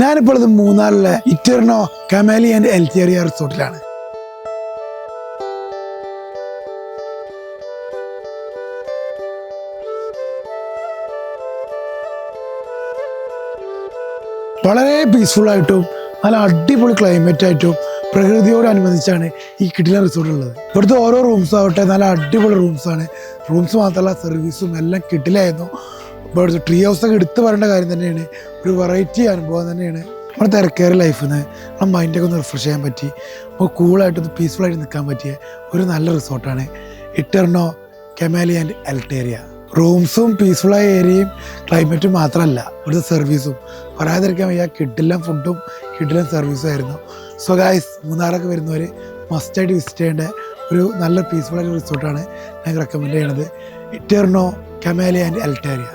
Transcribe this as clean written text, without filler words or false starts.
ഞാനിപ്പോൾ ഇത് മൂന്നാറിലെ ഇറ്റർനോ കമാലി ആൻഡ് എൽറ്റേറിയ റിസോർട്ടിലാണ്. വളരെ പീസ്ഫുള്ളായിട്ടും നല്ല അടിപൊളി ക്ലൈമറ്റായിട്ടും പ്രകൃതിയോടനുബന്ധിച്ചാണ് ഈ കിടിലൻ റിസോർട്ട് ഉള്ളത്. ഇവിടുത്തെ ഓരോ റൂംസും ആവട്ടെ നല്ല അടിപൊളി റൂംസാണ്. റൂംസ് മാത്രമല്ല സർവീസും എല്ലാം കിടിലായിരുന്നു. ഇവിടുത്തെ ട്രീ ഹൗസൊക്കെ എടുത്ത് പറയേണ്ട കാര്യം തന്നെയാണ്. ഒരു വെറൈറ്റി അനുഭവം തന്നെയാണ്. നമ്മുടെ തിരക്കേറിയ ലൈഫിൽ നിന്ന് നമ്മുടെ മൈൻഡൊക്കെ ഒന്ന് റിഫ്രഷ് ചെയ്യാൻ പറ്റി, നമുക്ക് കൂളായിട്ടൊന്ന് പീസ്ഫുള്ളായിട്ട് നിൽക്കാൻ പറ്റിയ ഒരു നല്ല റിസോർട്ടാണ് ഇറ്റർനോ കമാലി ആൻഡ് എൽറ്റേറിയ. റൂംസും പീസ്ഫുള്ളായ ഏരിയയും ക്ലൈമറ്റും മാത്രമല്ല, ഇവിടുത്തെ സർവീസും പറയാതിരിക്കാൻ വയ്യ. കിടിലൻ ഫുഡും കിടിലൻ സർവീസും ആയിരുന്നു. സോ ഗൈസ്, മൂന്നാറൊക്കെ വരുന്നവർ മസ്റ്റായിട്ട് വിസിറ്റ് ചെയ്യേണ്ട ഒരു നല്ല പീസ്ഫുള്ളായ റിസോർട്ടാണ് ഞാൻ റെക്കമെൻഡ് ചെയ്യണത്, ഇറ്റർനോ കമാലി ആൻഡ് എൽറ്റേറിയ.